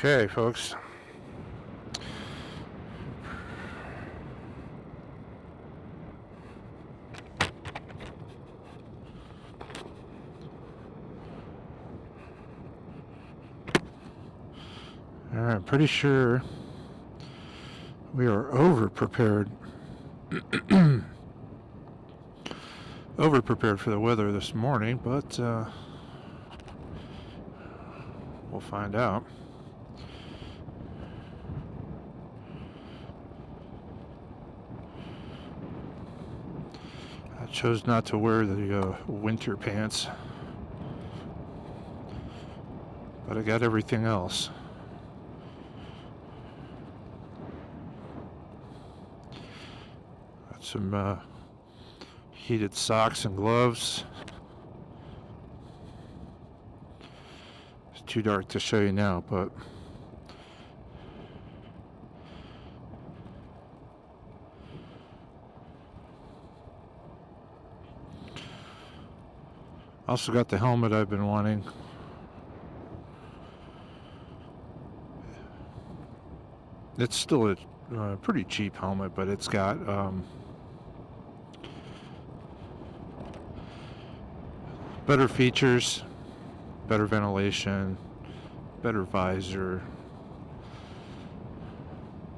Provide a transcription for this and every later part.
Okay, folks. All right, pretty sure we are over-prepared. Over-prepared for the weather this morning, but we'll find out. I chose not to wear the winter pants, but I got everything else. Got some heated socks and gloves. It's too dark to show you now, but also got the helmet I've been wanting. It's still a pretty cheap helmet, but it's got better features, better ventilation, better visor.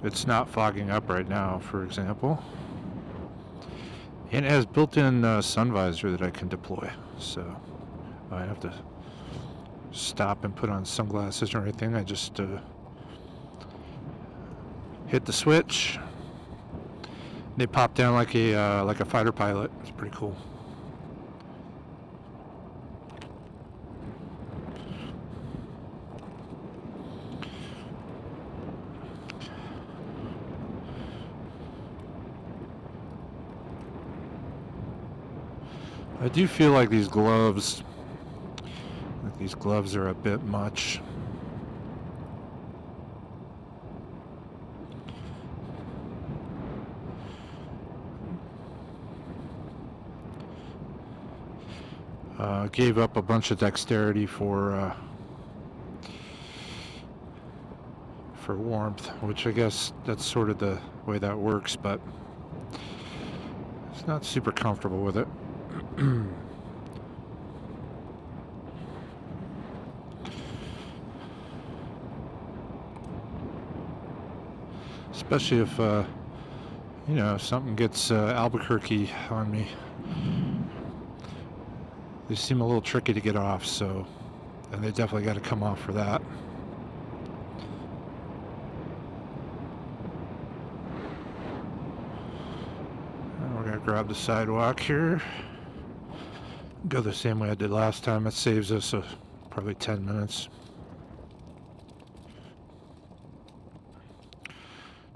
It's not fogging up right now, for example. And it has built-in sun visor that I can deploy, so I don't have to stop and put on sunglasses or anything. I just hit the switch. They pop down like a fighter pilot. It's pretty cool. I do feel like these gloves are a bit much. Gave up a bunch of dexterity for warmth, which I guess that's sort of the way that works, but it's not super comfortable with it. Especially if you know, something gets Albuquerque on me. They seem a little tricky to get off, so, and they definitely got to come off for that. And we're gonna grab the sidewalk here. Go the same way I did last time. It saves us probably 10 minutes.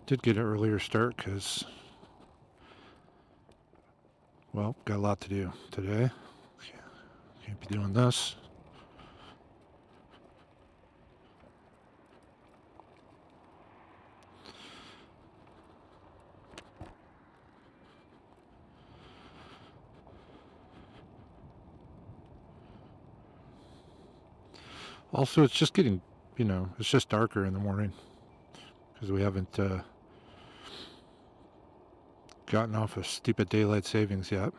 Did get an earlier start because, well, got a lot to do today. Can't be doing this. Also, it's just getting, you know, it's just darker in the morning because we haven't gotten off of stupid daylight savings yet.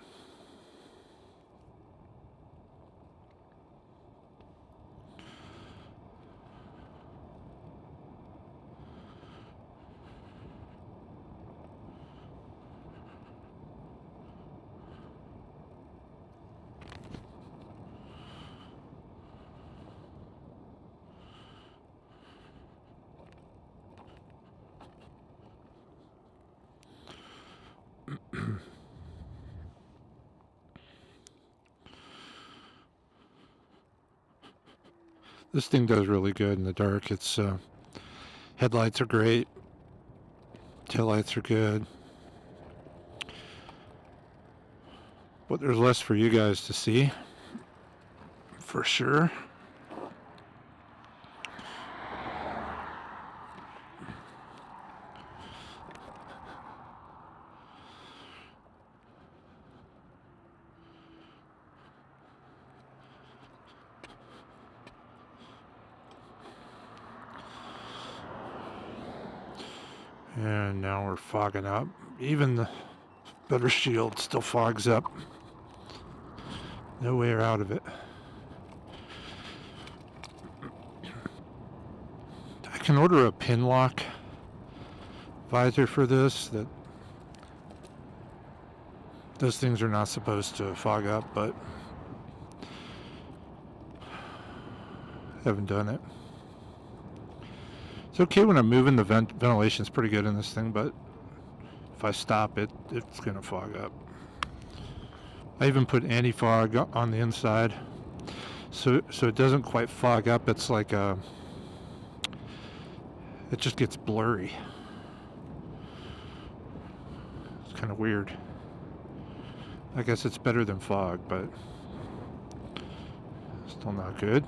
This thing does really good in the dark. Its headlights are great. Taillights are good. But there's less for you guys to see, for sure. And now we're fogging up. Even the better shield still fogs up. No way out of it. I can order a pin lock visor for this. Those things are not supposed to fog up, but haven't done it. It's okay when I'm moving. The ventilation's pretty good in this thing, but if I stop it, it's gonna fog up. I even put anti-fog on the inside, so it doesn't quite fog up. It's like it just gets blurry. It's kind of weird. I guess it's better than fog, but still not good.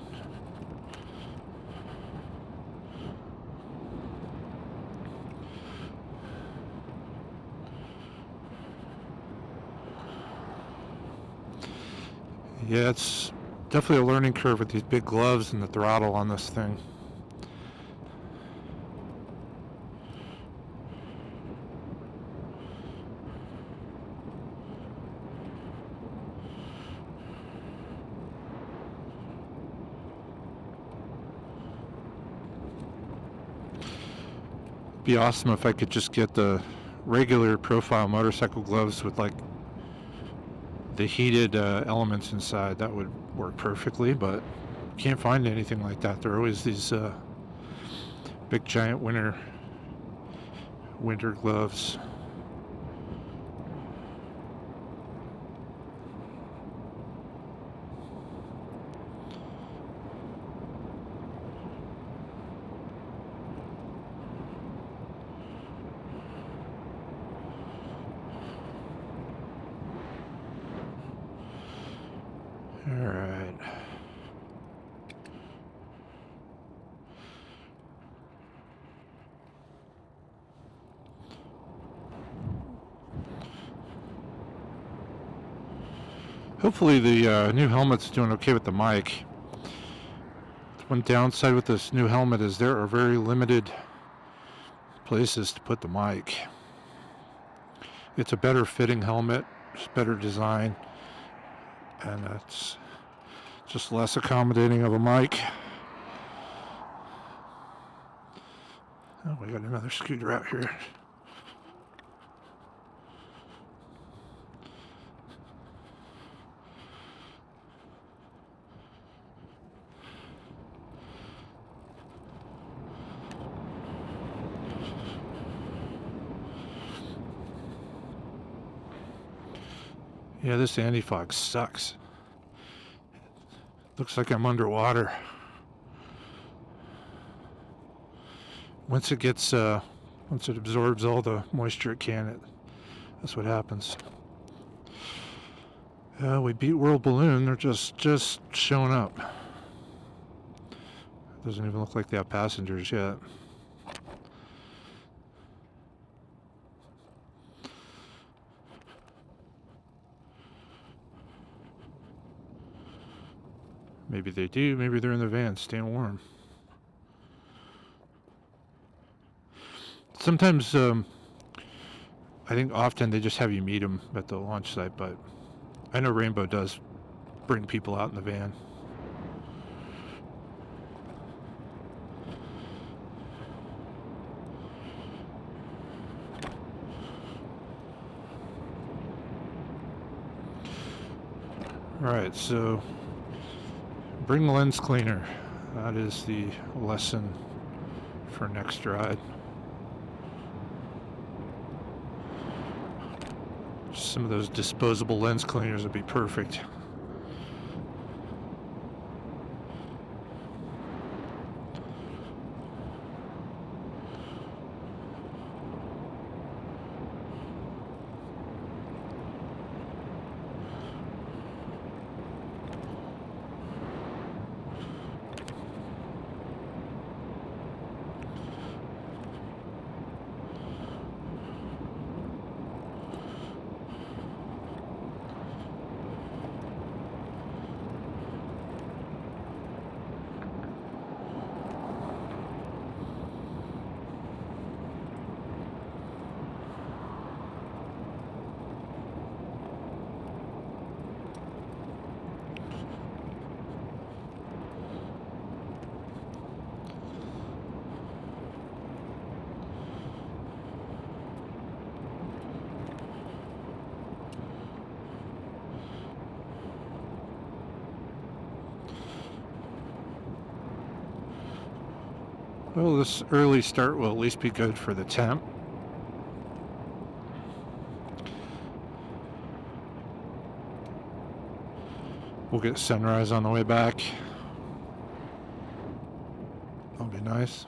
Yeah, it's definitely a learning curve with these big gloves and the throttle on this thing. It'd be awesome if I could just get the regular profile motorcycle gloves with like the heated elements inside. That would work perfectly, but can't find anything like that. There are always these big giant winter gloves. Alright. Hopefully the new helmet's doing okay with the mic. One downside with this new helmet is there are very limited places to put the mic. It's a better fitting helmet, it's better design, and it's just less accommodating of a mic. Oh, we got another scooter out here. Yeah, this anti-fog sucks. Looks like I'm underwater. Once it absorbs all the moisture it can, that's what happens. We beat World Balloon. They're just showing up. Doesn't even look like they have passengers yet. Maybe they do. Maybe they're in the van staying warm. Sometimes, I think often they just have you meet them at the launch site, but I know Rainbow does bring people out in the van. Alright, so bring the lens cleaner. That is the lesson for next ride. Some of those disposable lens cleaners would be perfect. Well, this early start will at least be good for the temp. We'll get sunrise on the way back. That'll be nice.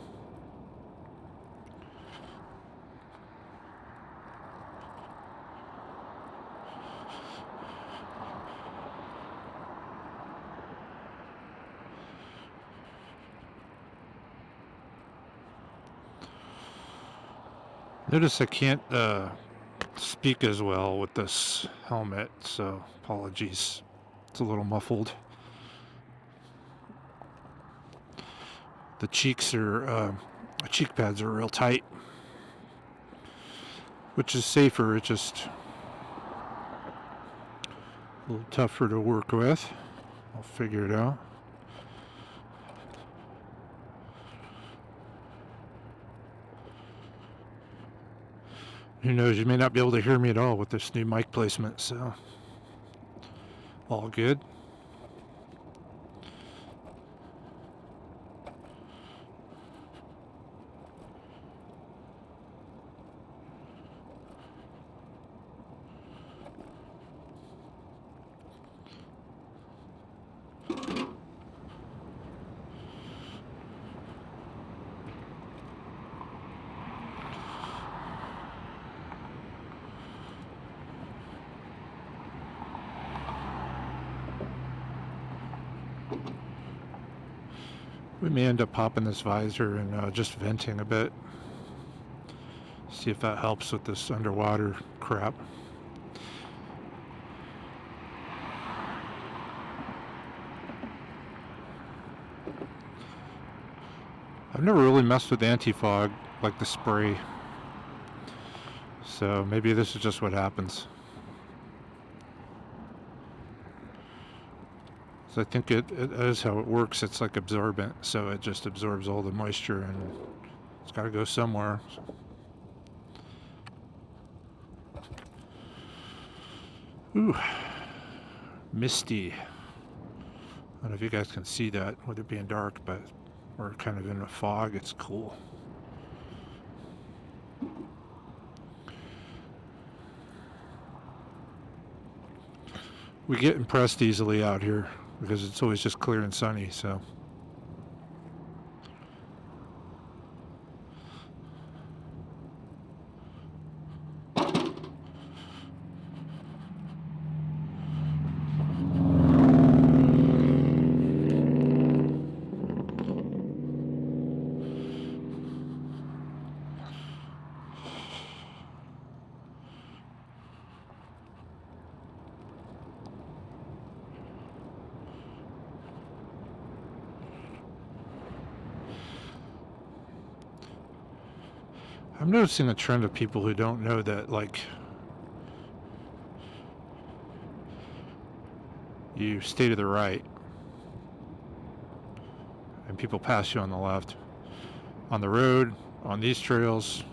Notice I can't speak as well with this helmet, so apologies. It's a little muffled. The cheeks are, cheek pads are real tight, which is safer. It's just a little tougher to work with. I'll figure it out. Who knows, you may not be able to hear me at all with this new mic placement, so all good. We may end up popping this visor and just venting a bit. See if that helps with this underwater crap. I've never really messed with anti-fog like the spray. So maybe this is just what happens. So I think it is how it works. It's like absorbent, so it just absorbs all the moisture and it's got to go somewhere. Ooh, Misty. I don't know if you guys can see that with it being dark, but we're kind of in a fog. It's cool. We get impressed easily out here because it's always just clear and sunny, so. I'm noticing a trend of people who don't know that, like, you stay to the right and people pass you on the left. On the road, on these trails,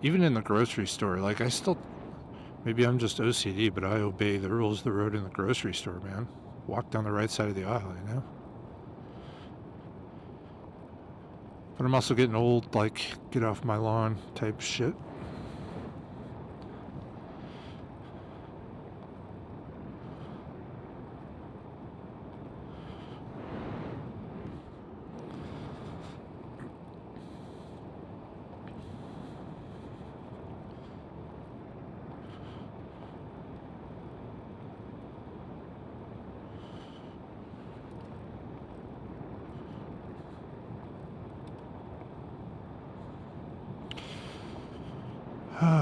even in the grocery store. Like, I still, maybe I'm just OCD, but I obey the rules of the road in the grocery store, man. Walk down the right side of the aisle, you know? But I'm also getting old, like, get off my lawn type shit.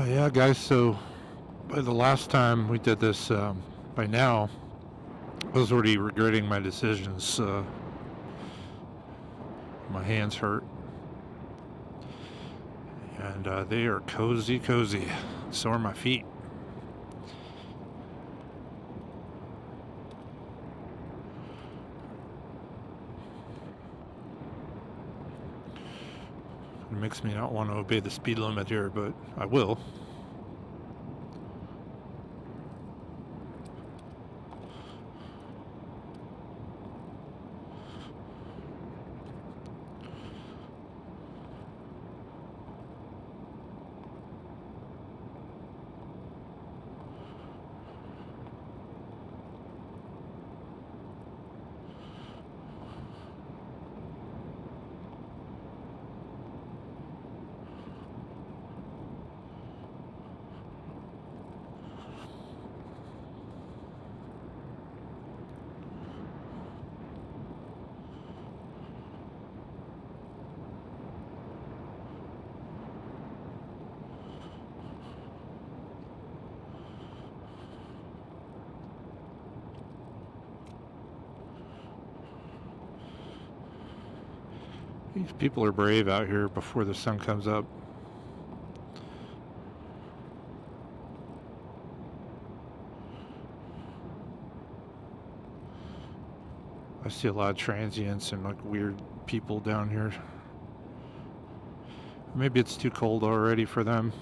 Yeah, guys, so by the last time we did this, by now, I was already regretting my decisions. My hands hurt. And they are cozy. So are my feet. It makes me not want to obey the speed limit here, but I will. These people are brave out here before the sun comes up. I see a lot of transients and like weird people down here. Maybe it's too cold already for them.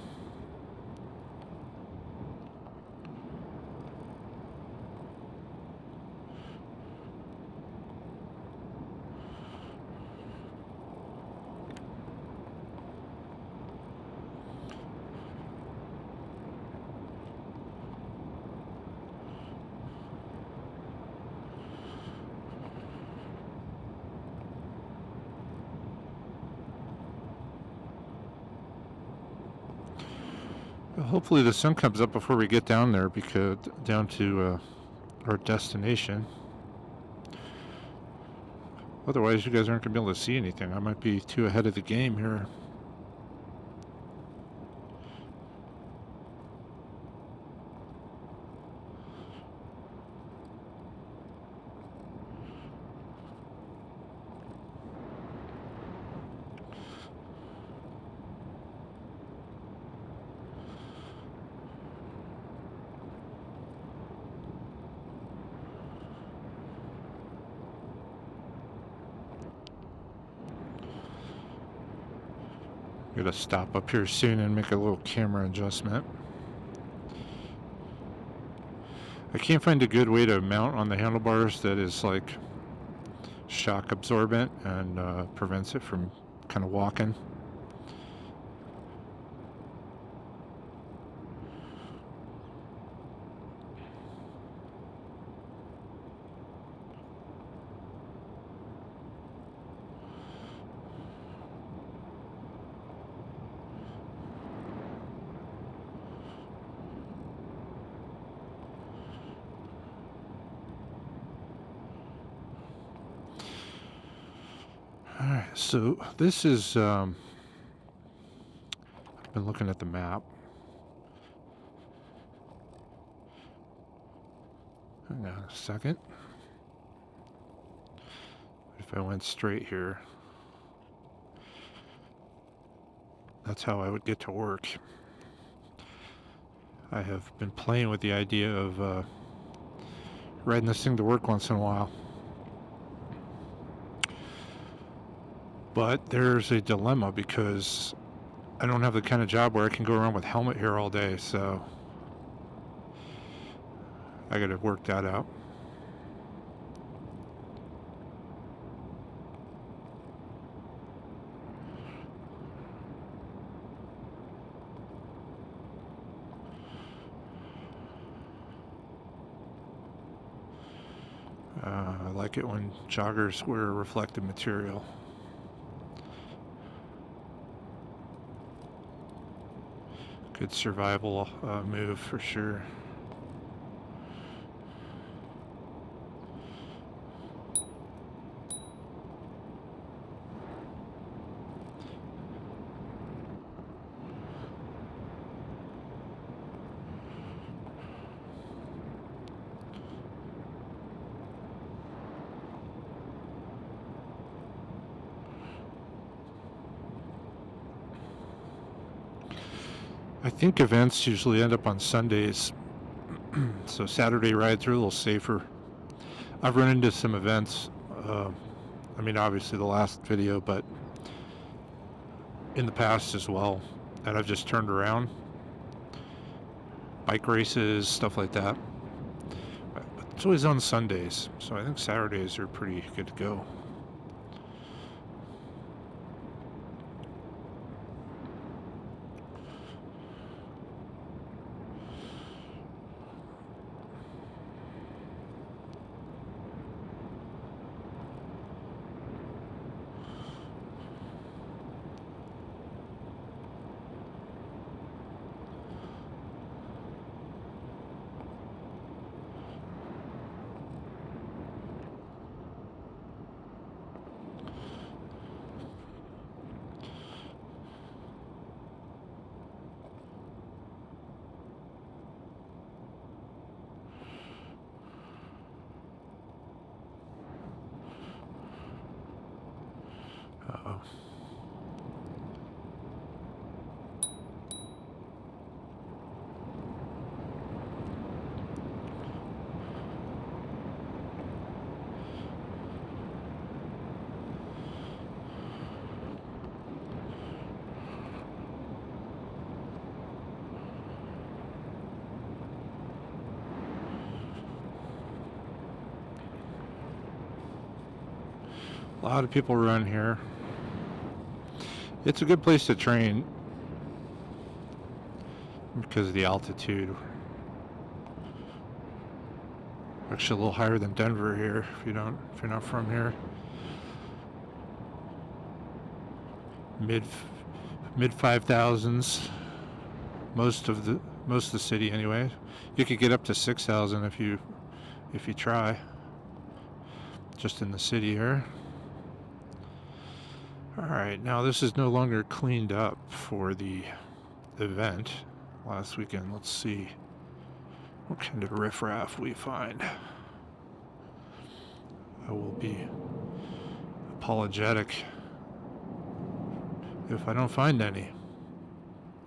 Hopefully the sun comes up before we get down there, because down to our destination. Otherwise, you guys aren't going to be able to see anything. I might be too ahead of the game here. Gotta stop up here soon and make a little camera adjustment. I can't find a good way to mount on the handlebars that is like shock absorbent and prevents it from kind of walking. Alright, so this is, I've been looking at the map. Hang on a second. If I went straight here, that's how I would get to work. I have been playing with the idea of riding this thing to work once in a while. But there's a dilemma because I don't have the kind of job where I can go around with helmet here all day, so I gotta work that out. I like it when joggers wear reflective material. Good survival move for sure. I think events usually end up on Sundays, so Saturday rides are a little safer. I've run into some events, I mean obviously the last video, but in the past as well, and I've just turned around. Bike races, stuff like that. But it's always on Sundays, so I think Saturdays are pretty good to go. A lot of people run here. It's a good place to train because of the altitude. Actually, a little higher than Denver here. If you're not from here, mid 5,000s. Most of the city anyway. You could get up to 6,000 if you try. Just in the city here. Alright, now this is no longer cleaned up for the event last weekend. Let's see what kind of riffraff we find. I will be apologetic if I don't find any.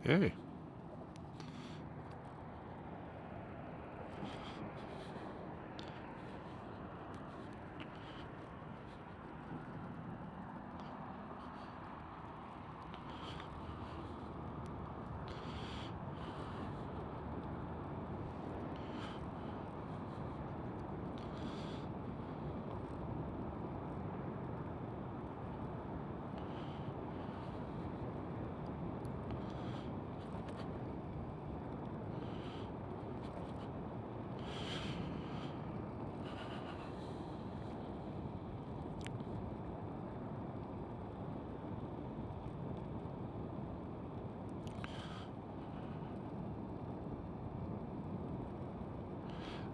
Hey.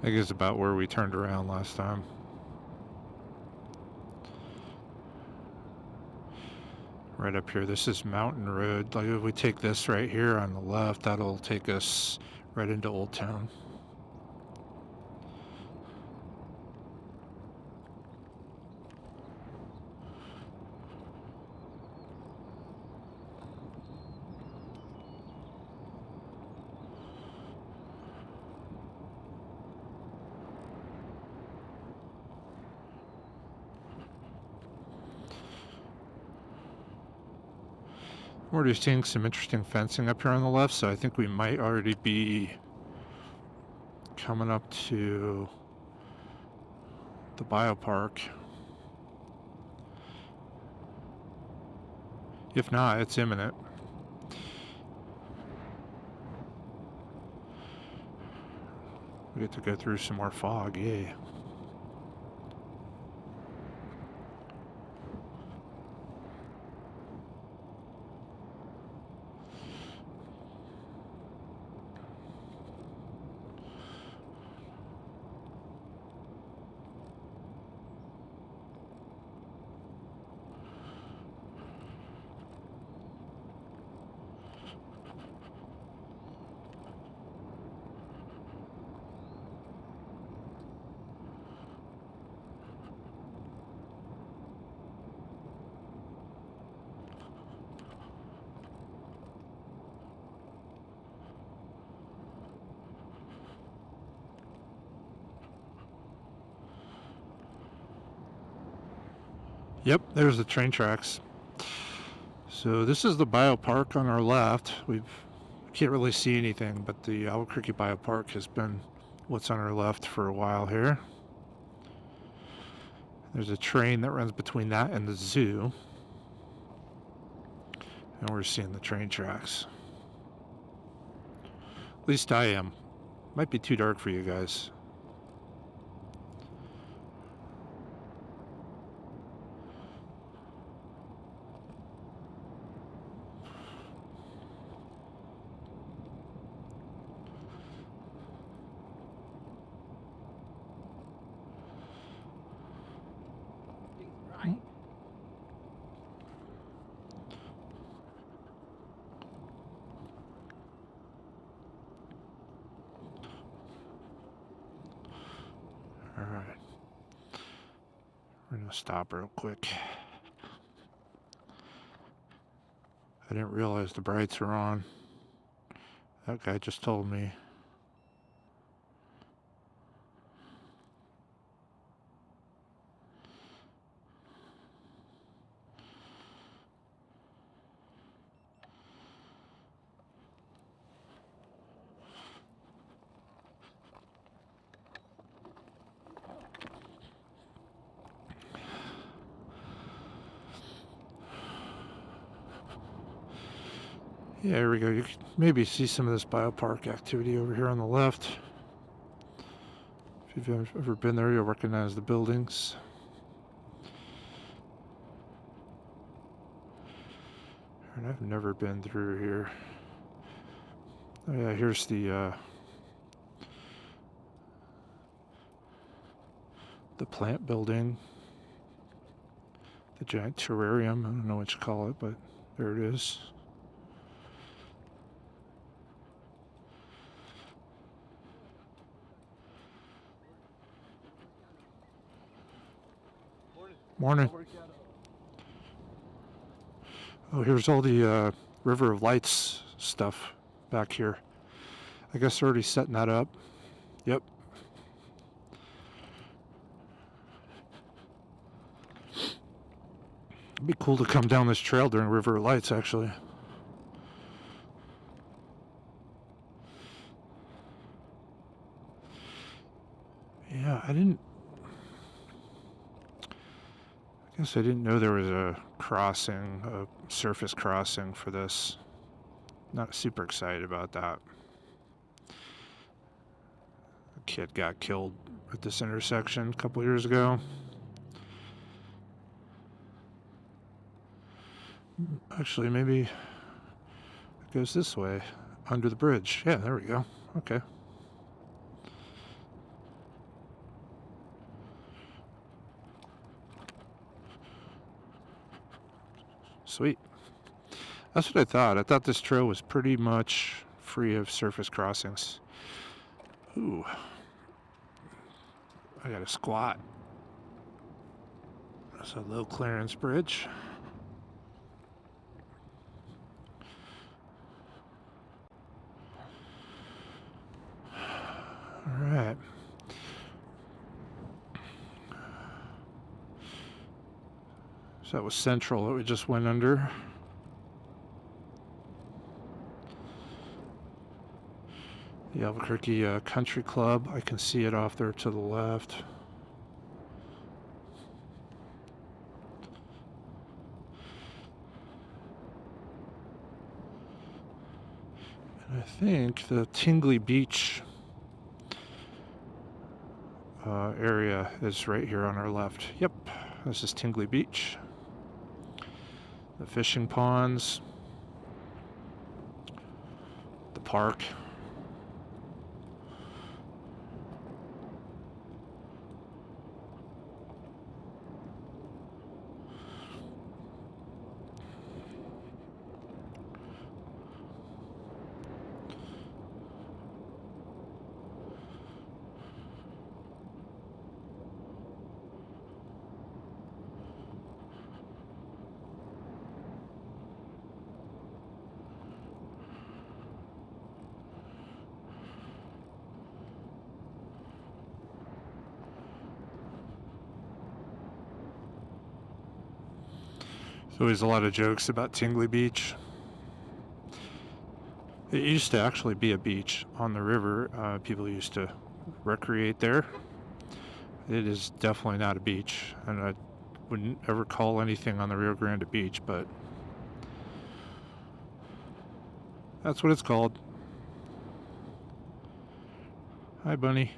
I guess about where we turned around last time. Right up here, this is Mountain Road. Like if we take this right here on the left, that'll take us right into Old Town. We're just seeing some interesting fencing up here on the left, so I think we might already be coming up to the biopark. If not, it's imminent. We get to go through some more fog, yay. Yep, there's the train tracks. So this is the biopark on our left. We can't really see anything, but the Albuquerque Biopark has been what's on our left for a while here. There's a train that runs between that and the zoo. And we're seeing the train tracks. At least I am. Might be too dark for you guys. Alright. We're going to stop real quick. I didn't realize the brights were on. That guy just told me. Yeah, here we go. You can maybe see some of this biopark activity over here on the left. If you've ever been there, you'll recognize the buildings. And I've never been through here. Oh yeah, here's the plant building. The giant terrarium. I don't know what you call it, but there it is. Morning. Oh, here's all the River of Lights stuff back here. I guess they're already setting that up. Yep. It'd be cool to come down this trail during River of Lights, actually. Yeah, I guess I didn't know there was a crossing, a surface crossing for this. Not super excited about that. A kid got killed at this intersection a couple years ago. Actually, maybe it goes this way, under the bridge. Yeah, there we go. Okay. Sweet. That's what I thought. I thought this trail was pretty much free of surface crossings. Ooh. I got a squat. That's a low clearance bridge. All right. So that was Central that we just went under. The Albuquerque Country Club. I can see it off there to the left. And I think the Tingly Beach area is right here on our left. Yep, this is Tingly Beach. The fishing ponds. The park. There's always a lot of jokes about Tingly Beach. It used to actually be a beach on the river. People used to recreate there. It is definitely not a beach, and I wouldn't ever call anything on the Rio Grande a beach, but that's what it's called. Hi, Bunny.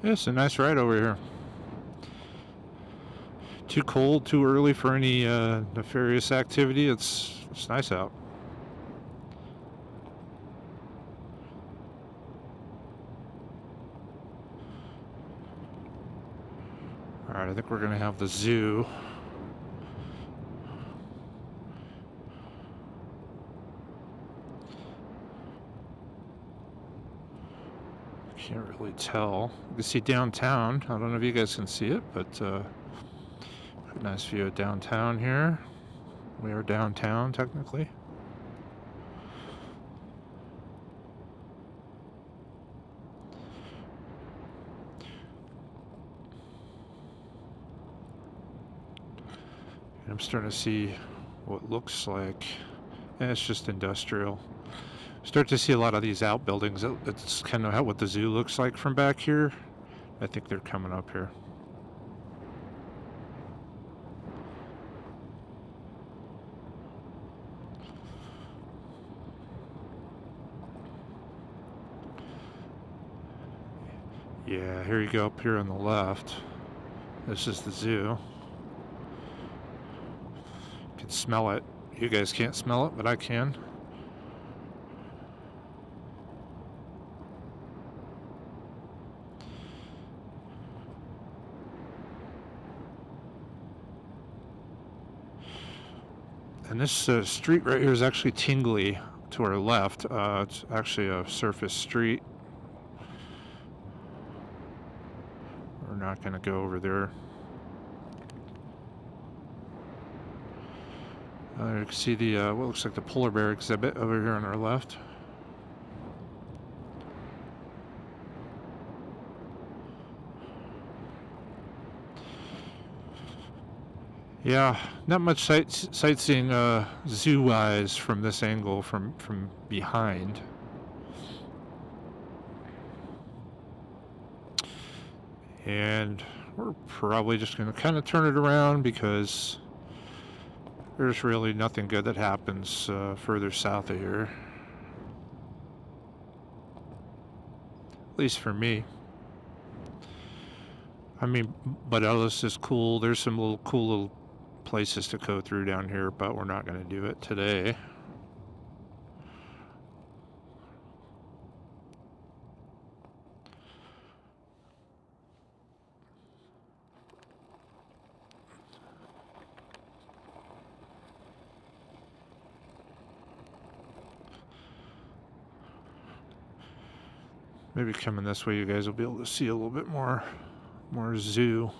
Yeah, it's a nice ride over here. Too cold, too early for any nefarious activity. It's nice out. Alright, I think we're going to have the zoo Can't really tell. You can see downtown. I don't know if you guys can see it, but nice view of downtown here. We are downtown, technically. And I'm starting to see what looks like, it's just industrial. Start to see a lot of these outbuildings. That's kind of what the zoo looks like from back here. I think they're coming up here. Yeah, here you go up here on the left. This is the zoo. You can smell it. You guys can't smell it, but I can. And this street right here is actually Tingly to our left. It's actually a surface street. We're not going to go over there. You can see the what looks like the polar bear exhibit over here on our left. Yeah, not much sightseeing zoo-wise from this angle, from behind. And we're probably just going to kind of turn it around because there's really nothing good that happens further south of here. At least for me. I mean, but Ellis is cool. There's some cool little places to go through down here, but we're not going to do it today. Maybe coming this way, you guys will be able to see a little bit more zoo.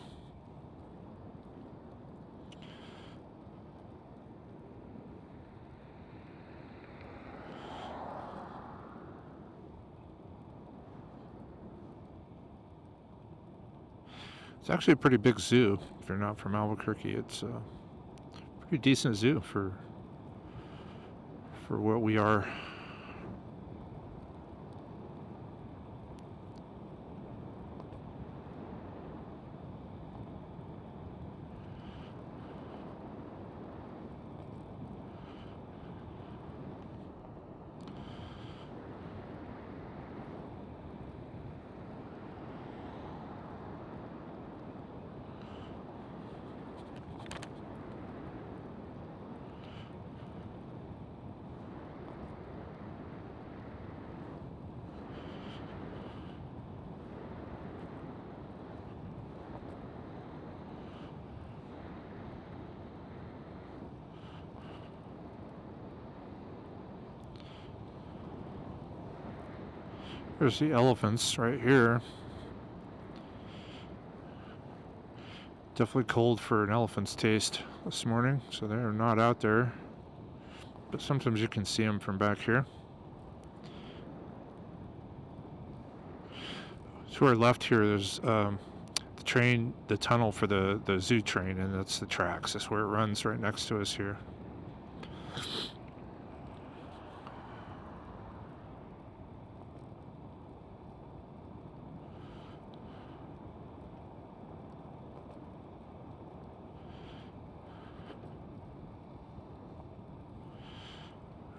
It's actually a pretty big zoo. If you're not from Albuquerque, it's a pretty decent zoo for what we are. There's the elephants right here. Definitely cold for an elephant's taste this morning, so they're not out there. But sometimes you can see them from back here. To our left here, there's the tunnel for the zoo train, and that's the tracks. That's where it runs right next to us here.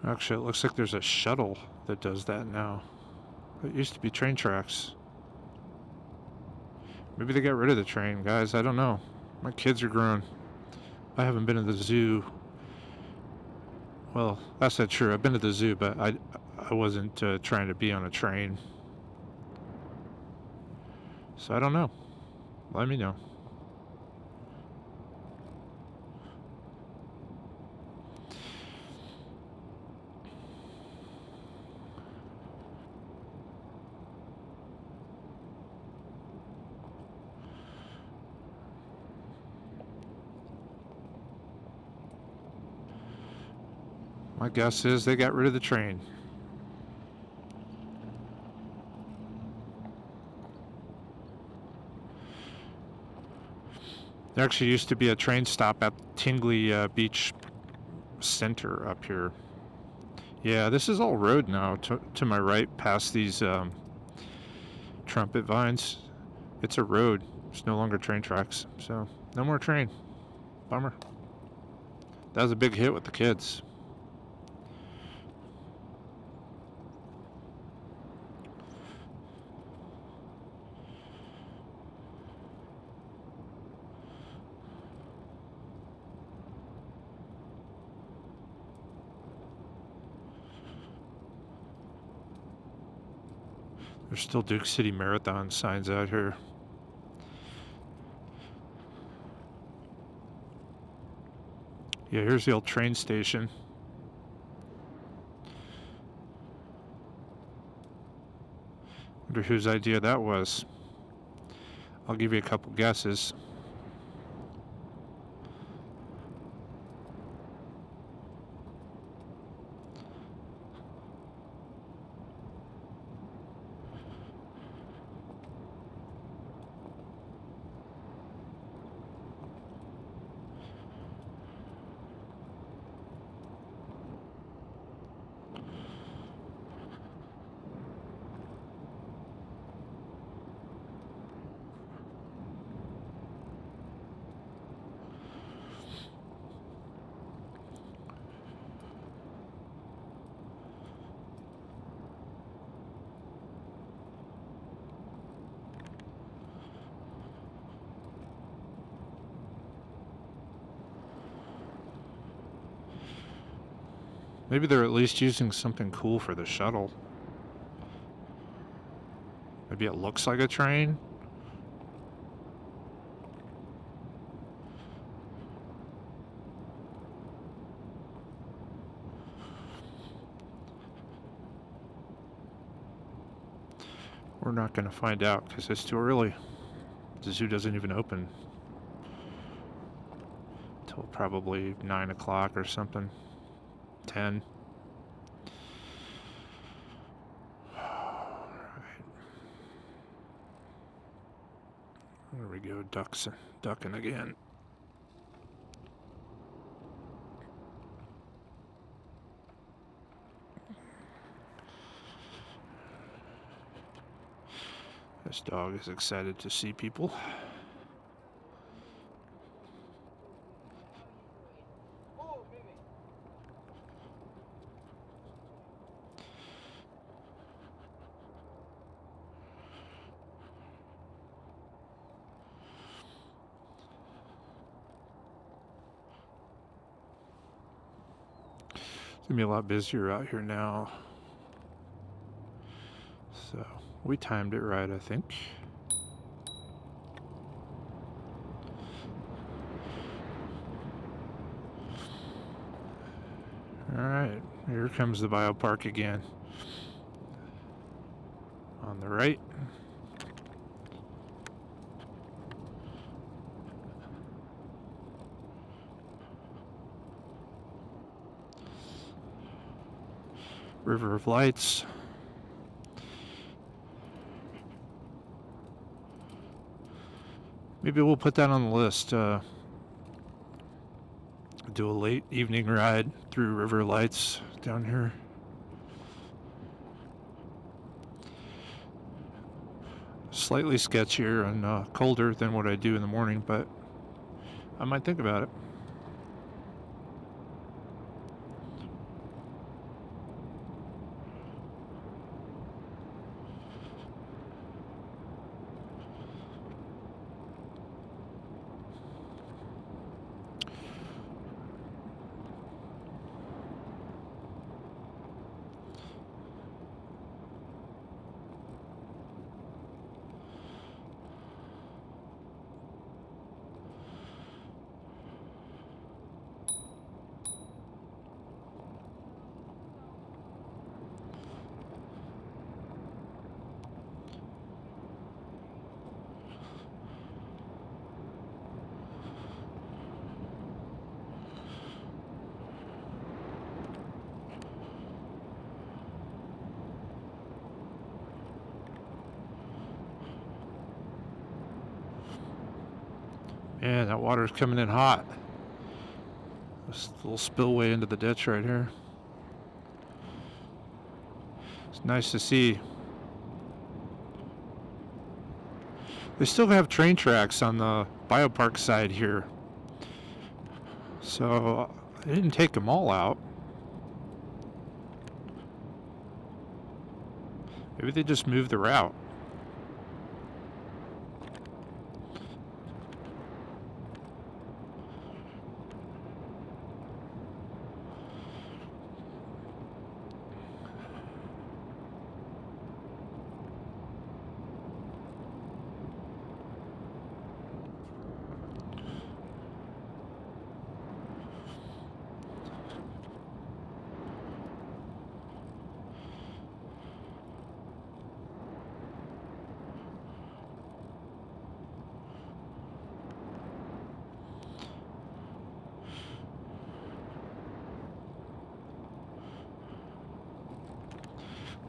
Actually, it looks like there's a shuttle that does that now. It used to be train tracks. Maybe they got rid of the train, guys. I don't know. My kids are grown. I haven't been to the zoo. Well, that's not true. I've been to the zoo, but I wasn't trying to be on a train. So I don't know. Let me know. My guess is they got rid of the train. There actually used to be a train stop at Tingly Beach Center up here. Yeah, this is all road now. To my right, past these trumpet vines, it's a road. It's no longer train tracks, so no more train. Bummer. That was a big hit with the kids. There's still Duke City Marathon signs out here. Yeah, here's the old train station. Wonder whose idea that was. I'll give you a couple guesses. Maybe they're at least using something cool for the shuttle. Maybe it looks like a train. We're not going to find out because it's too early. The zoo doesn't even open till probably 9 o'clock or something. 10. All right. There we go, ducking again. This dog is excited to see people. It's gonna be a lot busier out here now. So we timed it right, I think. All right, here comes the biopark again. On the right. River of Lights. Maybe we'll put that on the list. Do a late evening ride through River Lights down here. Slightly sketchier and colder than what I do in the morning, but I might think about it. Man, that water's coming in hot. This little spillway into the ditch right here. It's nice to see. They still have train tracks on the biopark side here. So they didn't take them all out. Maybe they just moved the route.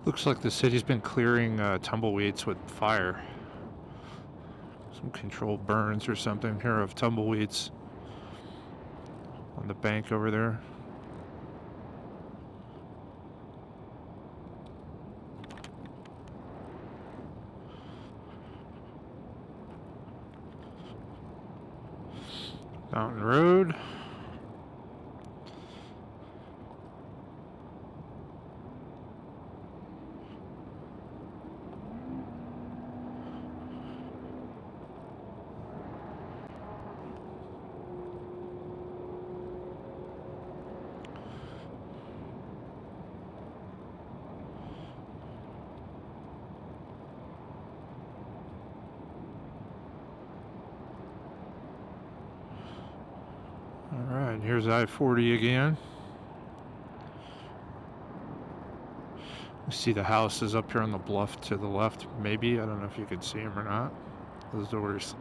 Looks like the city's been clearing tumbleweeds with fire. Some controlled burns or something here of tumbleweeds on the bank over there. Mountain Road. Alright, here's I-40 again. You see the houses up here on the bluff to the left, maybe. I don't know if you can see them or not. Those are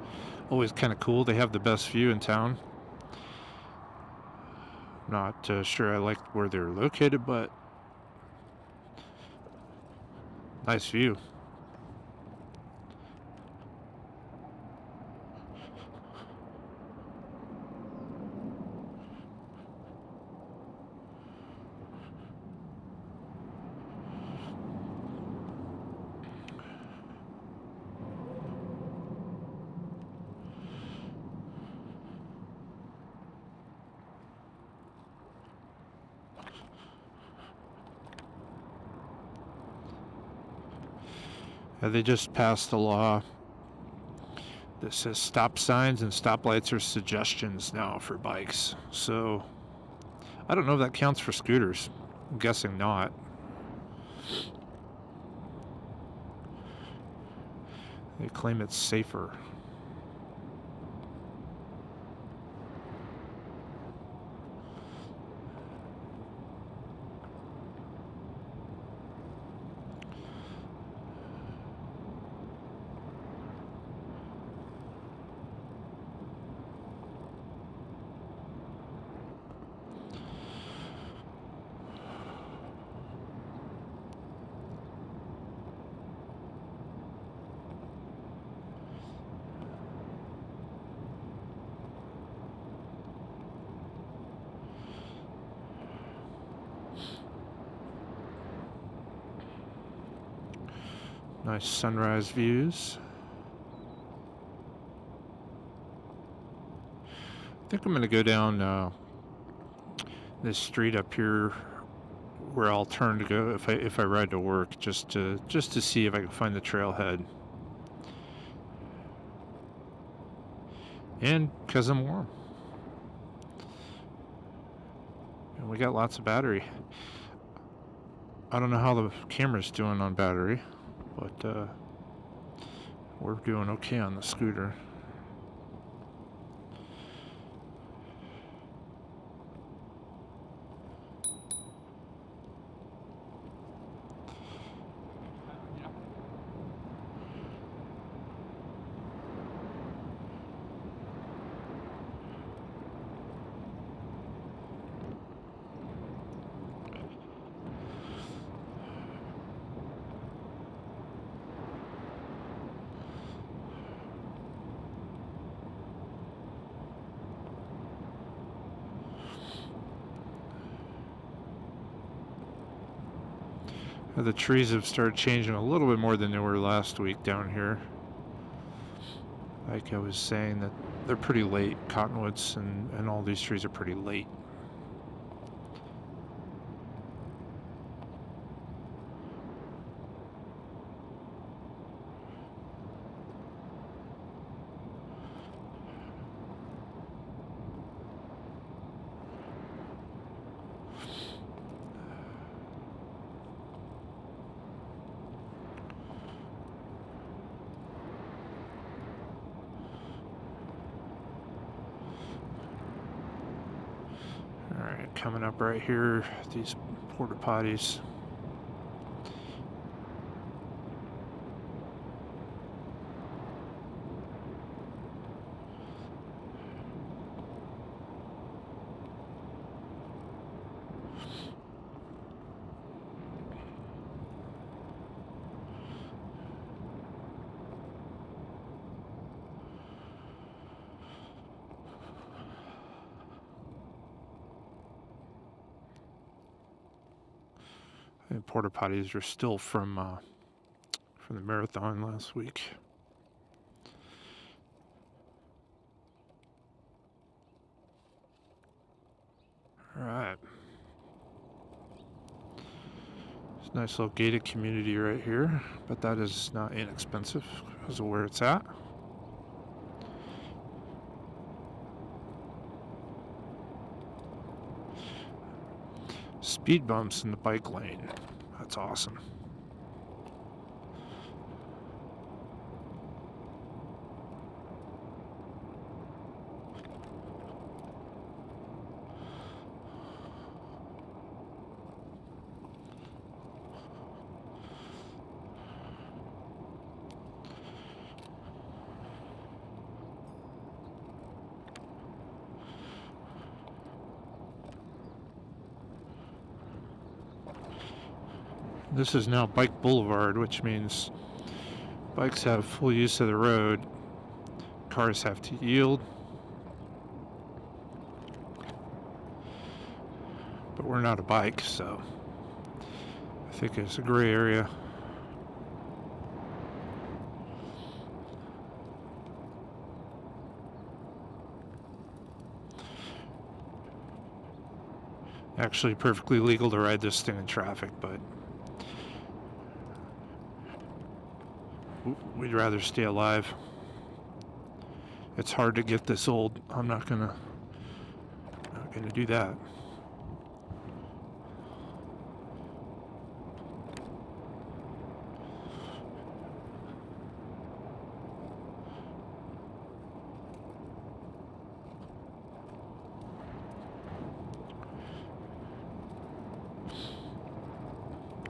always kind of cool. They have the best view in town. Not sure I like where they're located, but nice view. They just passed a law that says stop signs and stoplights are suggestions now for bikes. So I don't know if that counts for scooters. I'm guessing not. They claim it's safer. Nice sunrise views. I think I'm going to go down this street up here where I'll turn to go if I ride to work, just to see if I can find the trailhead. And because I'm warm. And we got lots of battery. I don't know how the camera's doing on battery, but we're doing okay on the scooter. The trees have started changing a little bit more than they were last week down here. Like I was saying, that they're pretty late. Cottonwoods and all these trees are pretty late. Alright, coming up right here, these porta potties. And porta potties are still from the marathon last week. All right. It's a nice little gated community right here, but that is not inexpensive because of where it's at. Speed bumps in the bike lane. That's awesome. This is now Bike Boulevard, which means bikes have full use of the road. Cars have to yield. But we're not a bike, so I think it's a gray area. Actually perfectly legal to ride this thing in traffic, but we'd rather stay alive. It's hard to get this old. I'm not gonna do that.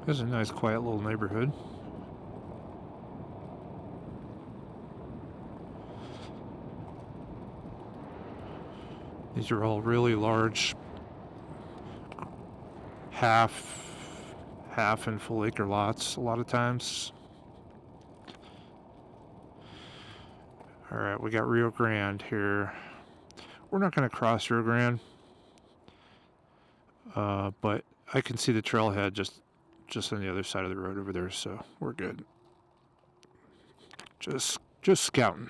This is a nice quiet little neighborhood. These are all really large, half and full acre lots a lot of times. All right, we got Rio Grande here. We're not going to cross Rio Grande, but I can see the trailhead just on the other side of the road over there, so we're good. Just scouting.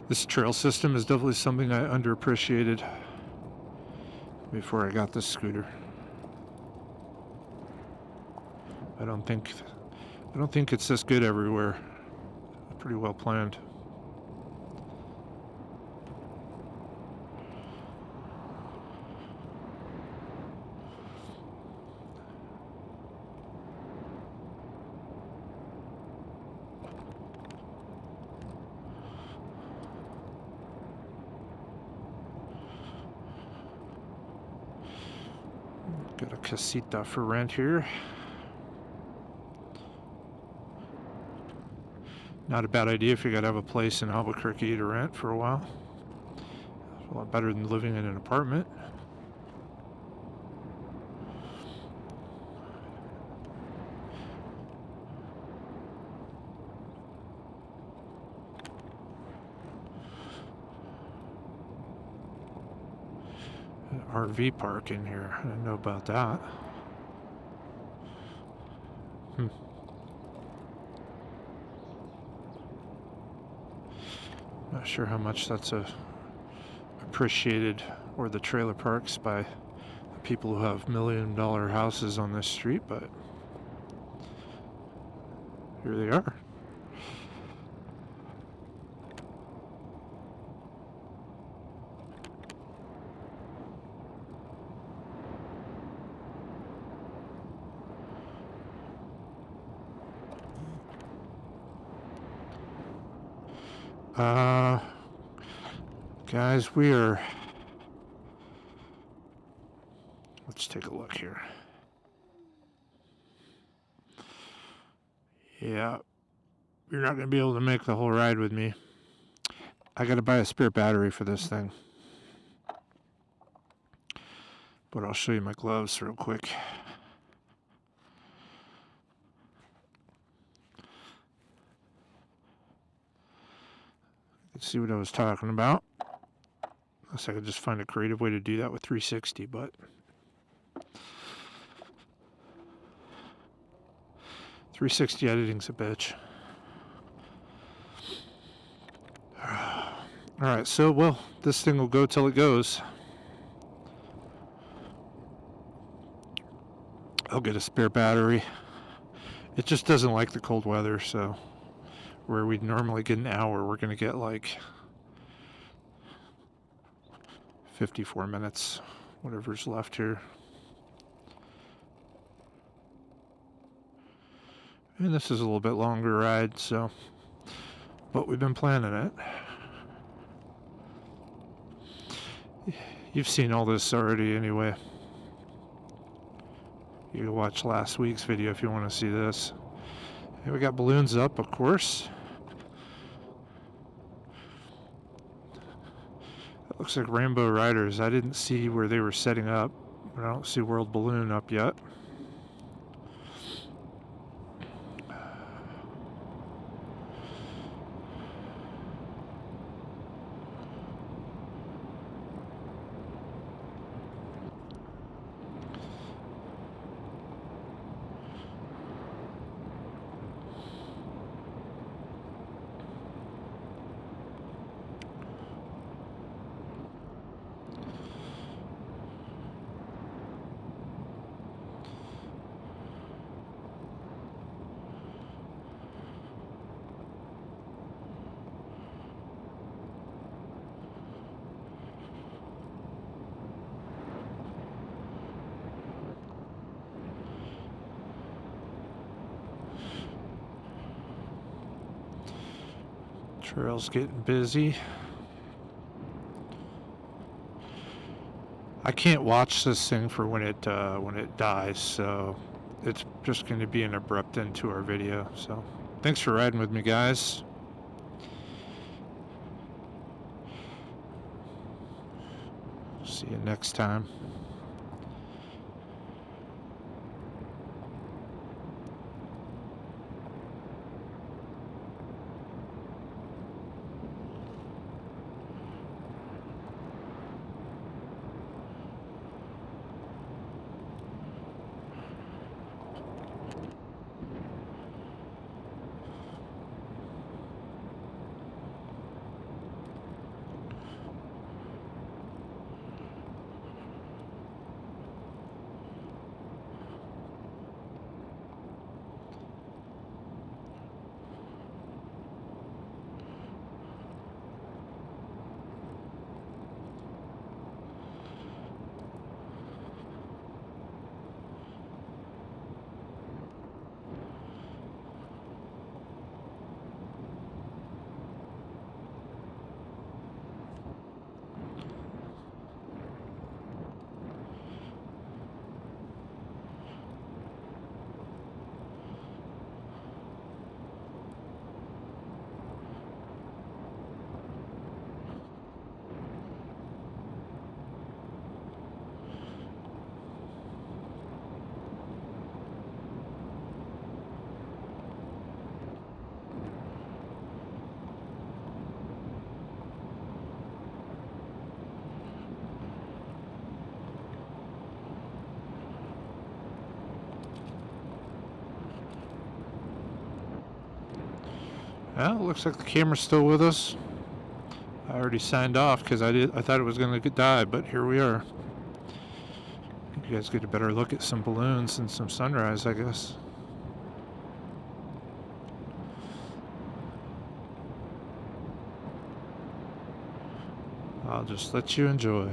This trail system is definitely something I underappreciated before I got this scooter. I don't think it's this good everywhere. Pretty well planned. Got a casita for rent here. Not a bad idea if you gotta have a place in Albuquerque to rent for a while. It's a lot better than living in an apartment. An RV park in here. I didn't know about that. Not sure how much that's appreciated, or the trailer parks, by the people who have $1 million houses on this street, but here they are. Guys, let's take a look here. Yeah, you're not going to be able to make the whole ride with me. I got to buy a spare battery for this thing. But I'll show you my gloves real quick. Let's see what I was talking about. Unless I could just find a creative way to do that with 360, but 360 editing's a bitch. Alright, so, well, this thing will go till it goes. I'll get a spare battery. It just doesn't like the cold weather, so where we'd normally get an hour, we're going to get like 54 minutes, whatever's left here. And this is a little bit longer ride, so, but we've been planning it. You've seen all this already anyway. You can watch last week's video if you want to see this. And we got balloons up, of course. That looks like Rainbow Riders. I didn't see where they were setting up, but I don't see World Balloon up yet. Trail's getting busy. I can't watch this thing for when it dies, so it's just going to be an abrupt end to our video. So thanks for riding with me, guys. See you next time. Well, it looks like the camera's still with us. I already signed off because I thought it was going to die, but here we are. You guys get a better look at some balloons and some sunrise, I guess. I'll just let you enjoy.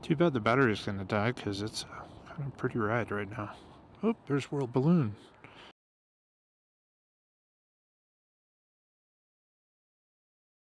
Too bad the battery's going to die because it's kind of a pretty ride right now. Oh, there's World Balloon.